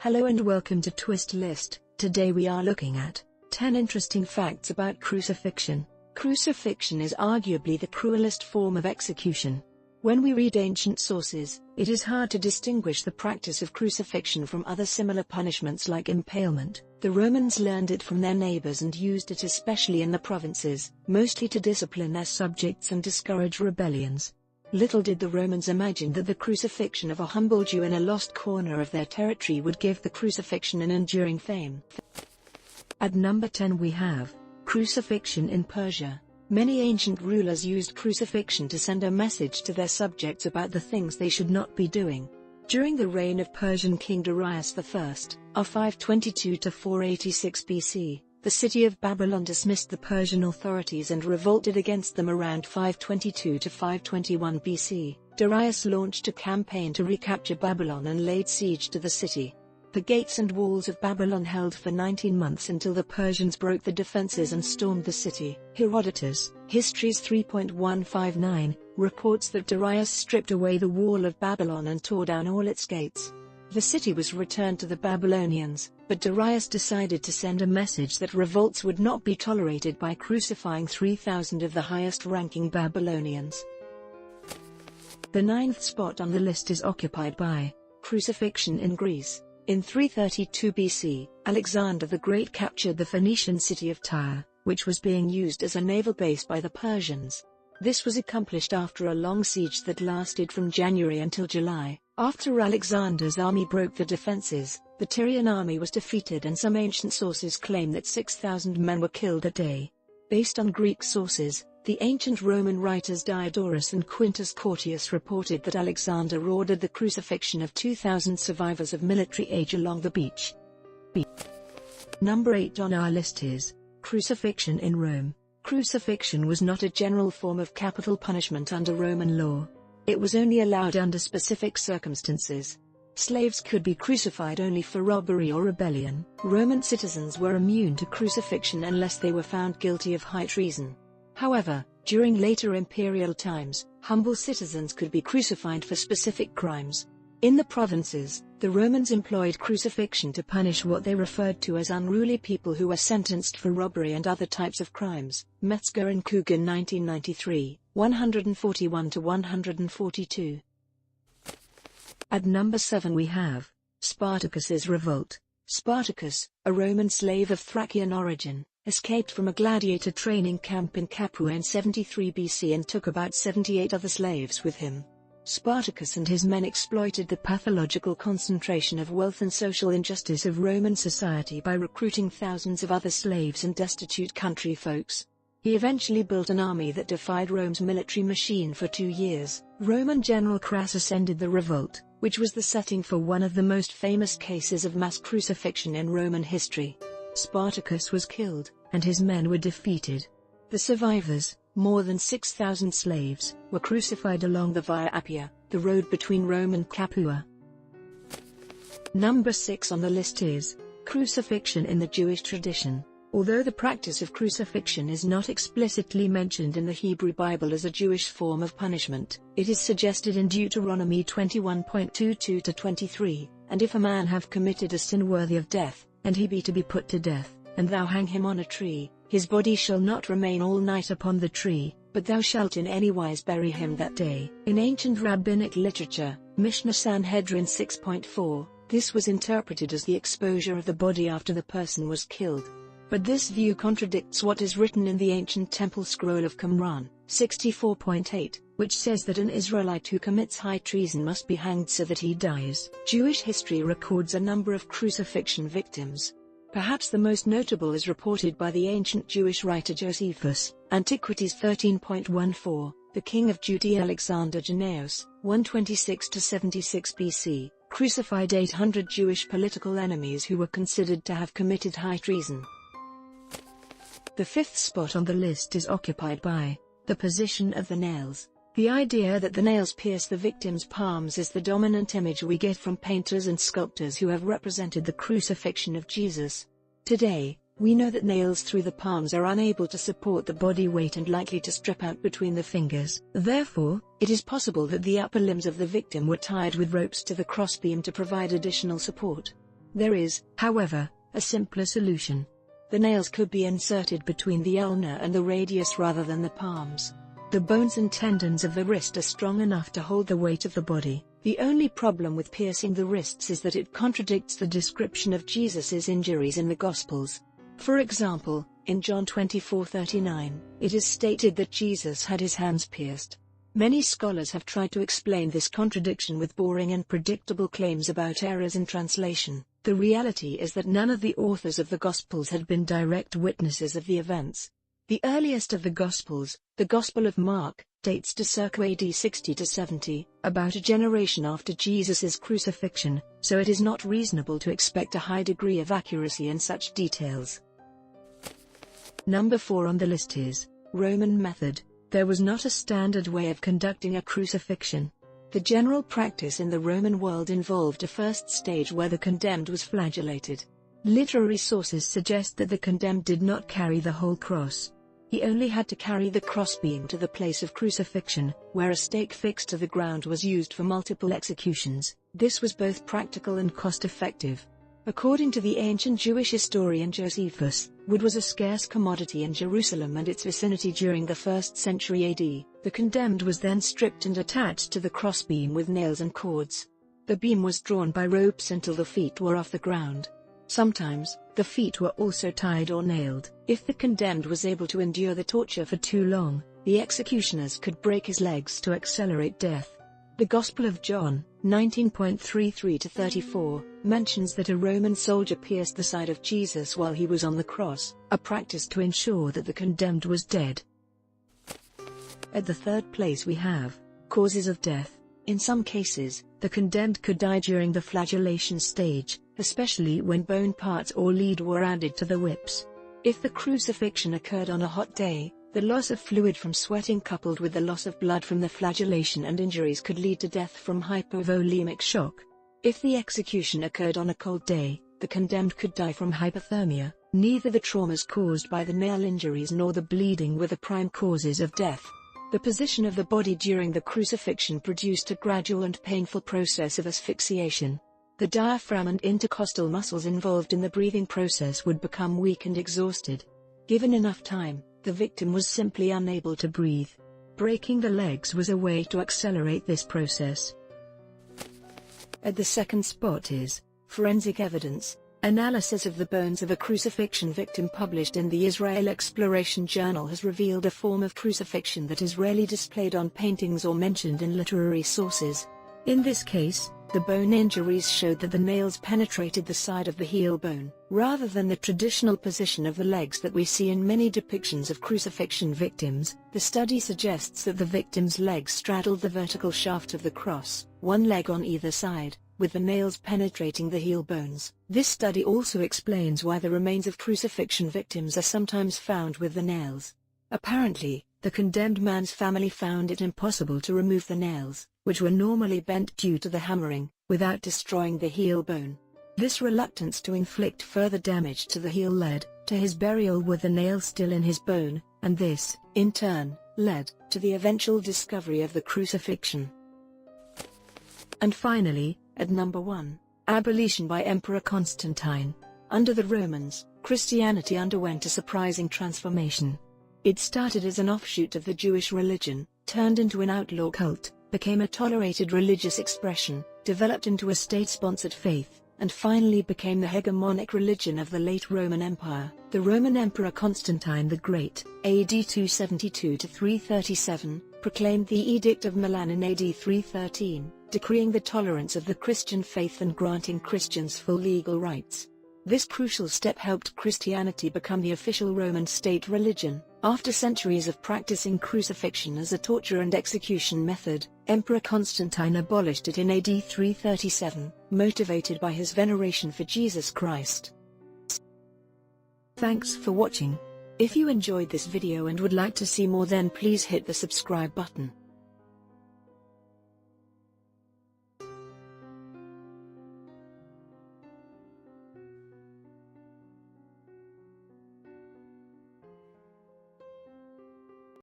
Hello and welcome to Twist List. Today we are looking at 10 interesting facts about crucifixion. Crucifixion is arguably the cruelest form of execution. When we read ancient sources, it is hard to distinguish the practice of crucifixion from other similar punishments like impalement. The Romans learned it from their neighbors and used it especially in the provinces, mostly to discipline their subjects and discourage rebellions. Little did the Romans imagine that the crucifixion of a humble Jew in a lost corner of their territory would give the crucifixion an enduring fame. At number 10 we have crucifixion in Persia. Many ancient rulers used crucifixion to send a message to their subjects about the things they should not be doing. During the reign of Persian King Darius I, (522 to 486 BC), the city of Babylon dismissed the Persian authorities and revolted against them around 522 to 521 BC. Darius launched a campaign to recapture Babylon and laid siege to the city. The gates and walls of Babylon held for 19 months until the Persians broke the defenses and stormed the city. Herodotus, Histories 3.159, reports that Darius stripped away the wall of Babylon and tore down all its gates. The city was returned to the Babylonians, but Darius decided to send a message that revolts would not be tolerated by crucifying 3,000 of the highest-ranking Babylonians. The ninth spot on the list is occupied by crucifixion in Greece. In 332 BC, Alexander the Great captured the Phoenician city of Tyre, which was being used as a naval base by the Persians. This was accomplished after a long siege that lasted from January until July. After Alexander's army broke the defenses, the Tyrian army was defeated and some ancient sources claim that 6,000 men were killed that day. Based on Greek sources, the ancient Roman writers Diodorus and Quintus Curtius reported that Alexander ordered the crucifixion of 2,000 survivors of military age along the beach. Number 8 on our list is crucifixion in Rome. Crucifixion was not a general form of capital punishment under Roman law. It was only allowed under specific circumstances. Slaves could be crucified only for robbery or rebellion. Roman citizens were immune to crucifixion unless they were found guilty of high treason. However, during later imperial times, humble citizens could be crucified for specific crimes. In the provinces, the Romans employed crucifixion to punish what they referred to as unruly people who were sentenced for robbery and other types of crimes. Metzger and Coogan 1993, 141 to 142. At number 7 we have Spartacuss's Revolt. Spartacus, a Roman slave of Thracian origin, escaped from a gladiator training camp in Capua in 73 BC and took about 78 other slaves with him. Spartacus and his men exploited the pathological concentration of wealth and social injustice of Roman society by recruiting thousands of other slaves and destitute country folks. He eventually built an army that defied Rome's military machine for 2 years. Roman general Crassus ended the revolt, which was the setting for one of the most famous cases of mass crucifixion in Roman history. Spartacus was killed, and his men were defeated. The survivors, more than 6,000 slaves, were crucified along the Via Appia, the road between Rome and Capua. Number 6 on the list is crucifixion in the Jewish tradition. Although the practice of crucifixion is not explicitly mentioned in the Hebrew Bible as a Jewish form of punishment, it is suggested in Deuteronomy 21.22-23, and if a man have committed a sin worthy of death, and he be to be put to death, and thou hang him on a tree, his body shall not remain all night upon the tree, but thou shalt in any wise bury him that day. In ancient rabbinic literature, Mishnah Sanhedrin 6.4, this was interpreted as the exposure of the body after the person was killed. But this view contradicts what is written in the ancient temple scroll of Qumran, 64.8, which says that an Israelite who commits high treason must be hanged so that he dies. Jewish history records a number of crucifixion victims. Perhaps the most notable is reported by the ancient Jewish writer Josephus, Antiquities 13.14, the king of Judea Alexander Jannaeus, 126-76 BC, crucified 800 Jewish political enemies who were considered to have committed high treason. The fifth spot on the list is occupied by the position of the nails. The idea that the nails pierce the victim's palms is the dominant image we get from painters and sculptors who have represented the crucifixion of Jesus. Today, we know that nails through the palms are unable to support the body weight and likely to strip out between the fingers. Therefore, it is possible that the upper limbs of the victim were tied with ropes to the crossbeam to provide additional support. There is, however, a simpler solution. The nails could be inserted between the ulna and the radius rather than the palms. The bones and tendons of the wrist are strong enough to hold the weight of the body. The only problem with piercing the wrists is that it contradicts the description of Jesus's injuries in the Gospels. For example, in John 24:39, it is stated that Jesus had his hands pierced. Many scholars have tried to explain this contradiction with boring and predictable claims about errors in translation. The reality is that none of the authors of the Gospels had been direct witnesses of the events. The earliest of the Gospels, the Gospel of Mark, dates to circa AD 60 to 70, about a generation after Jesus' crucifixion, so it is not reasonable to expect a high degree of accuracy in such details. Number 4 on the list is Roman method. There was not a standard way of conducting a crucifixion. The general practice in the Roman world involved a first stage where the condemned was flagellated. Literary sources suggest that the condemned did not carry the whole cross. He only had to carry the crossbeam to the place of crucifixion, where a stake fixed to the ground was used for multiple executions. This was both practical and cost-effective. According to the ancient Jewish historian Josephus, wood was a scarce commodity in Jerusalem and its vicinity during the 1st century AD. The condemned was then stripped and attached to the crossbeam with nails and cords. The beam was drawn by ropes until the feet were off the ground. Sometimes, the feet were also tied or nailed. If the condemned was able to endure the torture for too long, the executioners could break his legs to accelerate death. The Gospel of John, 19.33-34, mentions that a Roman soldier pierced the side of Jesus while he was on the cross, a practice to ensure that the condemned was dead. At the third place we have causes of death. In some cases, the condemned could die during the flagellation stage, especially when bone parts or lead were added to the whips. If the crucifixion occurred on a hot day, the loss of fluid from sweating coupled with the loss of blood from the flagellation and injuries could lead to death from hypovolemic shock. If the execution occurred on a cold day, the condemned could die from hypothermia. Neither the traumas caused by the nail injuries nor the bleeding were the prime causes of death. The position of the body during the crucifixion produced a gradual and painful process of asphyxiation. The diaphragm and intercostal muscles involved in the breathing process would become weak and exhausted. Given enough time, the victim was simply unable to breathe. Breaking the legs was a way to accelerate this process. At the second spot is forensic evidence. Analysis of the bones of a crucifixion victim published in the Israel Exploration Journal has revealed a form of crucifixion that is rarely displayed on paintings or mentioned in literary sources. In this case, the bone injuries showed that the nails penetrated the side of the heel bone, rather than the traditional position of the legs that we see in many depictions of crucifixion victims. The study suggests that the victim's legs straddled the vertical shaft of the cross, one leg on either side, with the nails penetrating the heel bones. This study also explains why the remains of crucifixion victims are sometimes found with the nails. Apparently, the condemned man's family found it impossible to remove the nails, which were normally bent due to the hammering, without destroying the heel bone. This reluctance to inflict further damage to the heel led to his burial with the nail still in his bone, and this, in turn, led to the eventual discovery of the crucifixion. And finally, at number 1, abolition by Emperor Constantine. Under the Romans, Christianity underwent a surprising transformation. It started as an offshoot of the Jewish religion, turned into an outlaw cult, became a tolerated religious expression, developed into a state-sponsored faith, and finally became the hegemonic religion of the late Roman Empire. The Roman Emperor Constantine the Great, AD 272-337, proclaimed the Edict of Milan in AD 313, decreeing the tolerance of the Christian faith and granting Christians full legal rights. This crucial step helped Christianity become the official Roman state religion. After centuries of practicing crucifixion as a torture and execution method, Emperor Constantine abolished it in AD 337, motivated by his veneration for Jesus Christ. Thanks for watching. If you enjoyed this video and would like to see more, then please hit the subscribe button.